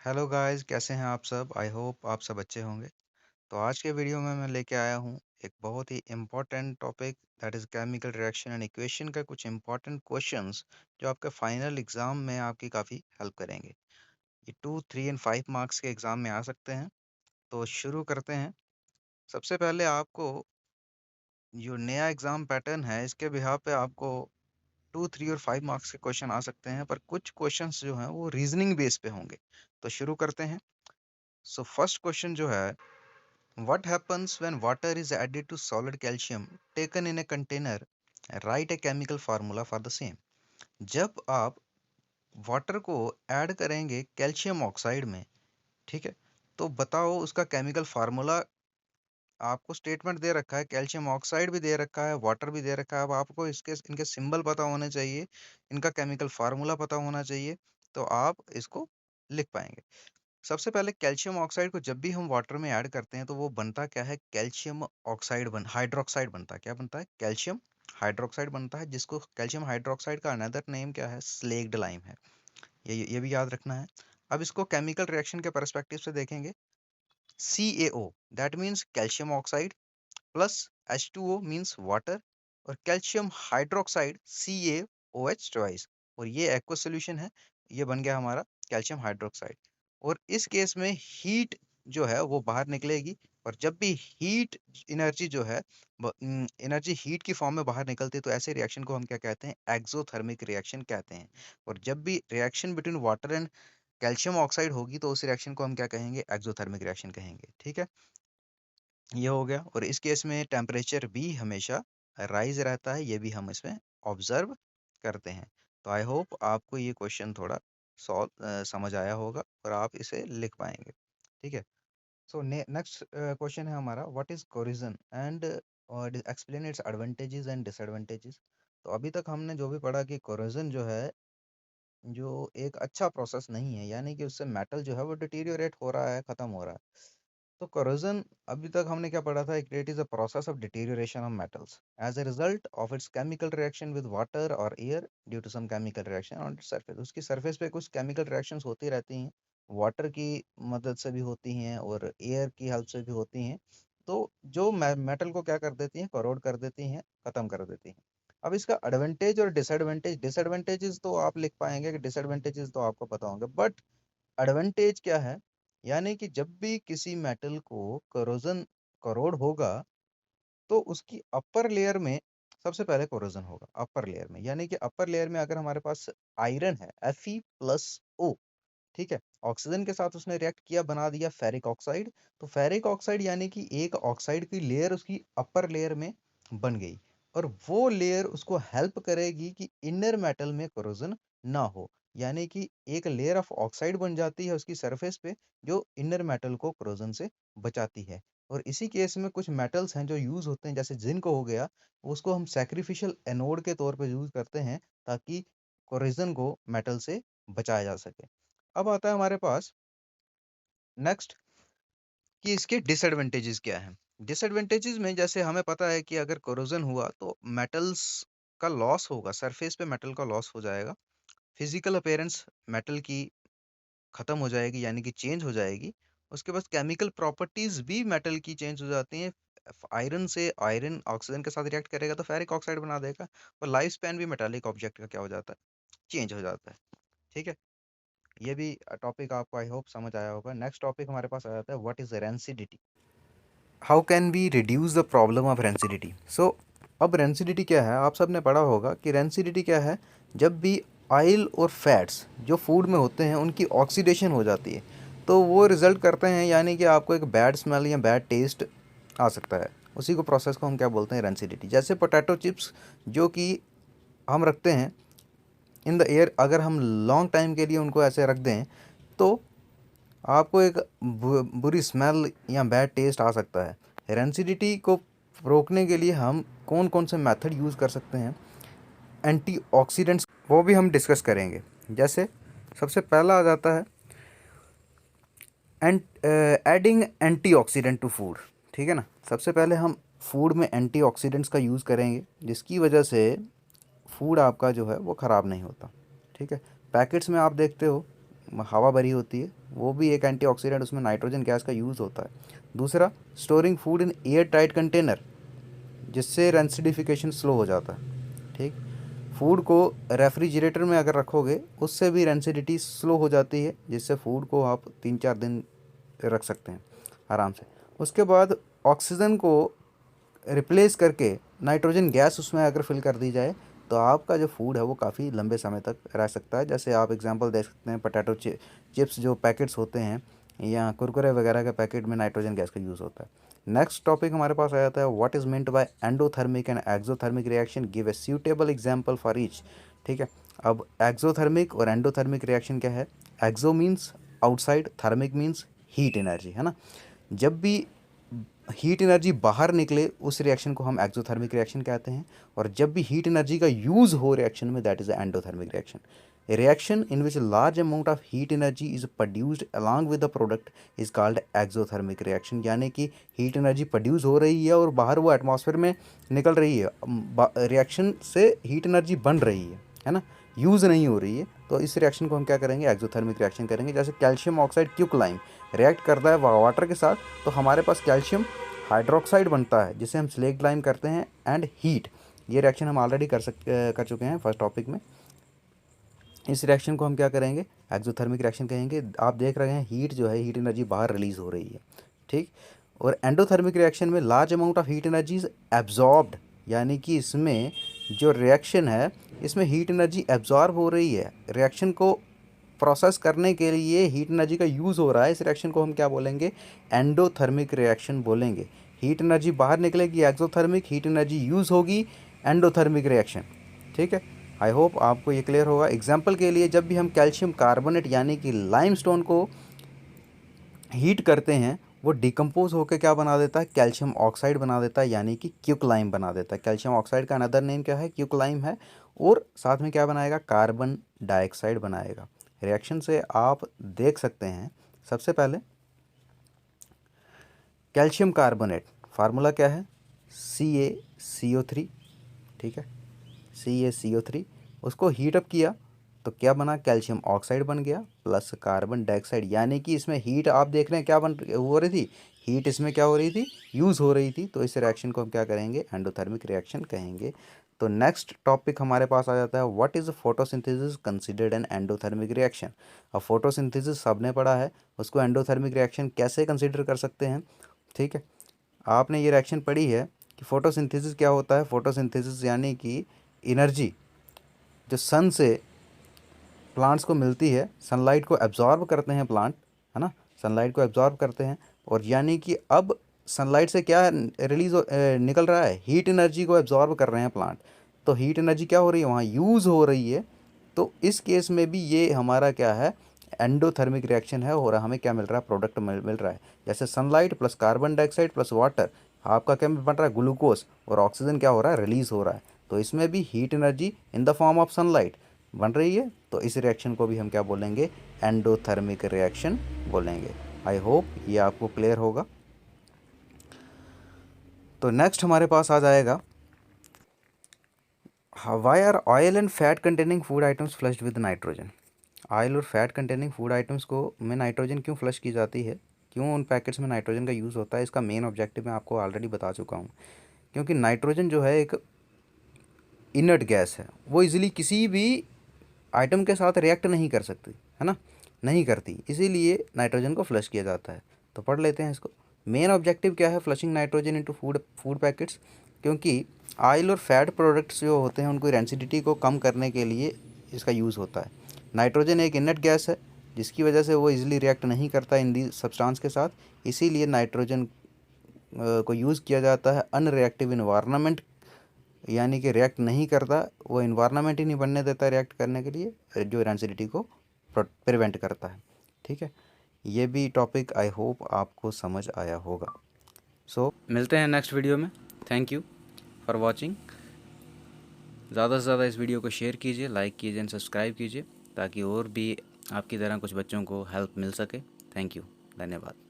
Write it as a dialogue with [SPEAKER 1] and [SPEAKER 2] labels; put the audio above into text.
[SPEAKER 1] Hello guys, कैसे हैं आप सब? आई होप आप सब अच्छे होंगे। तो आज के वीडियो में मैं लेके आया हूँ एक बहुत ही important topic, that is chemical reaction and equation का कुछ इम्पोर्टेंट क्वेश्चंस जो आपके फाइनल एग्जाम में आपकी काफ़ी हेल्प करेंगे। ये 2, 3 एंड 5 मार्क्स के एग्जाम में आ सकते हैं। तो शुरू करते हैं। सबसे पहले आपको जो नया एग्जाम पैटर्न है इसके बिहाफ पे आपको 2, 3 और 5 मार्क्स के क्वेश्चन आ सकते हैं, पर कुछ क्वेश्चंस जो हैं वो रीजनिंग बेस पे होंगे। तो शुरू करते हैं। सो फर्स्ट क्वेश्चन जो है, what happens when water is added to solid calcium taken in a container? Write a chemical formula for the same. जब आप वाटर को ऐड करेंगे कैल्शियम ऑक्साइड में, ठीक है, तो बताओ उसका केमिकल फार्मूला। आपको स्टेटमेंट दे रखा है, कैल्शियम ऑक्साइड भी दे रखा है, वाटर भी दे रखा है। अब आपको इसके इनके सिंबल पता होने चाहिए, इनका केमिकल फार्मूला पता होना चाहिए, तो आप इसको लिख पाएंगे। सबसे पहले कैल्शियम ऑक्साइड को जब भी हम वाटर में ऐड करते हैं तो वो बनता क्या है, कैल्शियम ऑक्साइड हाइड्रोक्साइड बनता है। क्या बनता है? कैल्शियम हाइड्रोक्साइड बनता है, जिसको कैल्शियम हाइड्रोक्साइड का अनदर नेम क्या है, स्लेग्ड लाइम है। ये भी याद रखना है। अब इसको केमिकल रिएक्शन के पर्सपेक्टिव से देखेंगे। CaO, that means calcium oxide plus H2O means water, और कैल्शियम हाइड्रोक्साइड CaOH ट्वाइस, और ये एक्वस सॉल्यूशन है। ये बन गया हमारा कैल्शियम हाइड्रोक्साइड। और इस केस में हीट जो है वो बाहर निकलेगी, और जब भी हीट एनर्जी जो है, एनर्जी हीट की फॉर्म में बाहर निकलती है, तो ऐसे रिएक्शन को हम क्या कहते हैं, एक्सोथर्मिक रिएक्शन कहते हैं। और जब भी reaction between water and calcium oxide होगी तो उस रिएक्शन को हम क्या कहेंगे, एक्सोथर्मिक रिएक्शन कहेंगे। ठीक है, ये हो गया। और इस केस में टेम्परेचर भी हमेशा राइज रहता है, ये भी हम इसमें ऑब्जर्व करते हैं। तो आई होप आपको ये क्वेश्चन थोड़ा समझ आया होगा और आप इसे लिख पाएंगे। ठीक है। सो नेक्स्ट क्वेश्चन है हमारा, what is corrosion and explain its advantages and disadvantages. तो अभी तक हमने जो भी पढ़ा कि कोरोजन जो है, जो एक अच्छा प्रोसेस नहीं है, यानी कि उससे मेटल जो है वो डिटीरियोरेट हो रहा है, खत्म हो रहा है। तो corrosion, अभी तक हमने क्या पढ़ा था, it is a process of deterioration of metals as a result of its chemical reaction with water or air due to some chemical reaction on its surface। उसकी सरफेस पे कुछ केमिकल रिएक्शंस होती रहती हैं, वाटर की मदद से भी होती हैं और एयर की हेल्प से भी होती हैं। तो जो मेटल को क्या कर देती हैं, करोड कर देती हैं, खत्म कर देती हैं। अब इसका एडवांटेज और डिसएडवांटेज, डिसएडवांटेजेस तो आप लिख पाएंगे कि डिसएडवांटेजेस तो आपको पता होंगे, बट एडवांटेज क्या है, यानी कि जब भी किसी मेटल को कोरोजन करोड होगा तो उसकी अपर लेयर में सबसे पहले कोरोजन होगा, अपर लेयर में। यानी कि अपर लेयर में अगर हमारे पास आयरन है, Fe+O, ठीक है, ऑक्सीजन के साथ उसने रिएक्ट किया, बना दिया फेरिक ऑक्साइड। तो फेरिक ऑक्साइड यानी कि एक ऑक्साइड की लेयर उसकी अपर लेयर में बन गई, और वो लेयर उसको हेल्प करेगी कि इनर मेटल में कोरोजन ना हो। यानी कि एक लेयर ऑफ ऑक्साइड बन जाती है उसकी सरफेस पे, जो इनर मेटल को कोरोजन से बचाती है। और इसी केस में कुछ मेटल्स हैं जो यूज होते हैं, जैसे जिंक हो गया, उसको हम सैक्रिफिशियल एनोड के तौर पे यूज करते हैं, ताकि कोरोजन को मेटल से बचाया जा सके। अब आता है हमारे पास नेक्स्ट कि इसके डिसएडवांटेजेस क्या हैं। डिसएडवांटेजेस में जैसे हमें पता है कि अगर कोरोजन हुआ तो मेटल्स का लॉस होगा, सरफेस पे मेटल का लॉस हो जाएगा, फिजिकल अपीयरेंस मेटल की खत्म हो जाएगी, यानी कि चेंज हो जाएगी। उसके बाद केमिकल प्रॉपर्टीज भी मेटल की चेंज हो जाती हैं। आयरन से आयरन ऑक्सीजन के साथ रिएक्ट करेगा तो फेरिक ऑक्साइड बना देगा, और लाइफ स्पैन भी मेटालिक ऑब्जेक्ट का क्या हो जाता है, चेंज हो जाता है। ठीक है, ये भी टॉपिक आपको आई होप समझ आया होगा। नेक्स्ट टॉपिक हमारे पास आ जाता है, what is rancidity, how can be reduce the problem of rancidity. So अब रेंसिडिटी क्या है, आप सब ने पढ़ा होगा कि रेंसिडिटी क्या है, जब भी ऑयल और फैट्स जो फूड में होते हैं उनकी ऑक्सीडेशन हो जाती है तो वो रिजल्ट करते हैं, यानी कि आपको एक बैड स्मेल या बैड टेस्ट आ सकता है। उसी को प्रोसेस को हम क्या बोलते हैं, रेंसिडिटी। जैसे पोटैटो चिप्स जो कि हम रखते हैं इन द एयर, अगर हम लॉन्ग टाइम के लिए उनको ऐसे रख दें तो आपको एक बुरी स्मेल या बैड टेस्ट आ सकता है। रेंसिडिटी को रोकने के लिए हम कौन कौन से मेथड यूज़ कर सकते हैं, एंटीऑक्सीडेंट्स, वो भी हम डिस्कस करेंगे। जैसे सबसे पहला आ जाता है एडिंग एंटीऑक्सीडेंट टू फूड। ठीक है ना, सबसे पहले हम फूड में एंटीऑक्सीडेंट्स का यूज़ करेंगे, जिसकी वजह से फूड आपका जो है वो ख़राब नहीं होता। ठीक है, पैकेट्स में आप देखते हो हवा भरी होती है, वो भी एक एंटीऑक्सीडेंट, उसमें नाइट्रोजन गैस का यूज़ होता है। दूसरा, storing food in air tight container, जिससे रेंसिडिफिकेशन स्लो हो जाता है। ठीक, फूड को रेफ्रिजरेटर में अगर रखोगे उससे भी रेंसिडिटी स्लो हो जाती है, जिससे फूड को आप 3-4 दिन रख सकते हैं आराम से। उसके बाद ऑक्सीजन को रिप्लेस करके नाइट्रोजन गैस उसमें अगर फिल कर दी जाए तो आपका जो फूड है वो काफ़ी लंबे समय तक रह सकता है। जैसे आप एग्जांपल दे सकते हैं, पोटैटो चिप्स जो पैकेट्स होते हैं या कुरकुरे वगैरह के पैकेट में नाइट्रोजन गैस का यूज़ होता है। नेक्स्ट टॉपिक हमारे पास आ जाता है, what is meant by endothermic and exothermic reaction, give a suitable example for each. ठीक है, अब एक्सोथर्मिक और एंडोथर्मिक रिएक्शन क्या है? Exo means outside, thermic means heat energy, है ना। जब भी हीट एनर्जी बाहर निकले उस रिएक्शन को हम एक्सोथर्मिक रिएक्शन कहते हैं, और जब भी हीट एनर्जी का यूज़ हो रिएक्शन में, that is endothermic reaction. Reaction in which large amount of heat energy is produced along with the product is called exothermic reaction. यानी कि हीट एनर्जी प्रोड्यूस हो रही है और बाहर वो एटमॉस्फेयर में निकल रही है, रिएक्शन से हीट एनर्जी बन रही है ना, यूज़ नहीं हो रही है। तो इस रिएक्शन को हम क्या करेंगे? एक्सोथर्मिक रिएक्शन करेंगे। जैसे कैल्शियम ऑक्साइड क्यूकलाइम रिएक्ट करता है वाटर के साथ, तो हमारे पास कैल्शियम हाइड्रोक्साइड बनता है जिसे हम स्लेक्ट लाइम करते हैं, एंड हीट। ये रिएक्शन हम ऑलरेडी कर चुके हैं फर्स्ट टॉपिक में। इस रिएक्शन को हम क्या करेंगे? एक्सोथर्मिक रिएक्शन कहेंगे। आप देख रहे हैं हीट जो है, हीट एनर्जी बाहर रिलीज़ हो रही है। ठीक, और एंडोथर्मिक रिएक्शन में large amount of heat energy is absorbed, यानी कि इसमें जो रिएक्शन है इसमें हीट एनर्जी एब्जॉर्ब हो रही है। रिएक्शन को प्रोसेस करने के लिए हीट एनर्जी का यूज़ हो रहा है। इस रिएक्शन को हम क्या बोलेंगे? एंडोथर्मिक रिएक्शन बोलेंगे। हीट एनर्जी बाहर निकलेगी एक्सोथर्मिक, हीट एनर्जी यूज़ होगी एंडोथर्मिक रिएक्शन। ठीक है, आई होप आपको ये क्लियर होगा। एग्जाम्पल के लिए, जब भी हम कैल्शियम कार्बोनेट यानी कि लाइमस्टोन को हीट करते हैं, वो डिकम्पोज होकर क्या बना देता है? कैल्शियम ऑक्साइड बना देता है, यानी कि क्यूकलाइम बना देता है। कैल्शियम ऑक्साइड का अनदर नेम क्या है? क्यूकलाइम है। और साथ में क्या बनाएगा? कार्बन डाइऑक्साइड बनाएगा। रिएक्शन से आप देख सकते हैं, सबसे पहले कैल्शियम कार्बोनेट फार्मूला क्या है? CaCO3। ठीक है, CaCO3, उसको हीटअप किया तो क्या बना? कैल्शियम ऑक्साइड बन गया प्लस कार्बन डाइऑक्साइड। यानी कि इसमें हीट आप देख रहे हैं क्या हो रही थी? हीट इसमें क्या हो रही थी? यूज़ हो रही थी। तो इस रिएक्शन को हम क्या करेंगे? एंडोथर्मिक रिएक्शन कहेंगे। तो नेक्स्ट टॉपिक हमारे पास आ जाता है, what is photosynthesis considered an endothermic reaction. अब फोटोसिंथेसिस सबने पढ़ा है, उसको एंडोथर्मिक रिएक्शन कैसे कंसिडर कर सकते हैं? ठीक है, आपने ये रिएक्शन पढ़ी है कि फोटोसिंथेसिस क्या होता है। फोटोसिंथेसिस यानी कि एनर्जी जो सन से प्लांट्स को मिलती है, सनलाइट को एब्जॉर्ब करते हैं प्लांट, है ना, सनलाइट को एब्जॉर्ब करते हैं। और यानी कि अब सनलाइट से क्या निकल रहा है? हीट एनर्जी को एब्जॉर्ब कर रहे हैं प्लांट। तो हीट एनर्जी क्या हो रही है? वहाँ यूज़ हो रही है। तो इस केस में भी ये हमारा क्या है? एंडोथर्मिक रिएक्शन है, और हमें क्या मिल रहा है? प्रोडक्ट मिल रहा है। जैसे sunlight plus carbon dioxide plus water, आपका क्या बन रहा है? ग्लूकोज, और ऑक्सीजन क्या हो रहा है? रिलीज़ हो रहा है। तो इसमें भी heat energy in the form of sunlight बन रही है। तो इस रिएक्शन को भी हम क्या बोलेंगे? एंडोथर्मिक रिएक्शन बोलेंगे। आई होप ये आपको क्लियर होगा। तो नेक्स्ट हमारे पास आ जाएगा, why are oil and fat containing food items flushed with nitrogen. Oil और फैट कंटेनिंग फूड आइटम्स को में नाइट्रोजन क्यों फ्लश की जाती है? क्यों उन पैकेट्स में नाइट्रोजन का यूज़ होता है? इसका मेन ऑब्जेक्टिव मैं आपको ऑलरेडी बता चुका हूँ। क्योंकि नाइट्रोजन जो है एक इनर्ट गैस है, वो इजीली किसी भी आइटम के साथ रिएक्ट नहीं कर सकती, है ना, नहीं करती, इसीलिए नाइट्रोजन को फ्लश किया जाता है। तो पढ़ लेते हैं इसको। मेन ऑब्जेक्टिव क्या है flushing nitrogen into food packets? क्योंकि ऑयल और फैट प्रोडक्ट्स जो होते हैं उनको रेंसिडिटी को कम करने के लिए इसका यूज़ होता है। नाइट्रोजन एक इनर्ट गैस है, जिसकी वजह से वो इजीली रिएक्ट नहीं करता इन दी सब्सटेंस के साथ, इसीलिए नाइट्रोजन को यूज़ किया जाता है अनरिएक्टिव इन्वायरमेंट, यानी कि रिएक्ट नहीं करता, वो इन्वायरमेंट ही नहीं बनने देता रिएक्ट करने के लिए, जो रेंसिडिटी को प्रिवेंट करता है। ठीक है, ये भी टॉपिक आई होप आपको समझ आया होगा। सो मिलते हैं नेक्स्ट वीडियो में। Thank you for watching. ज़्यादा से ज़्यादा इस वीडियो को शेयर कीजिए, लाइक कीजिए एंड सब्सक्राइब कीजिए, ताकि और भी आपकी तरह कुछ बच्चों को हेल्प मिल सके। थैंक यू, धन्यवाद।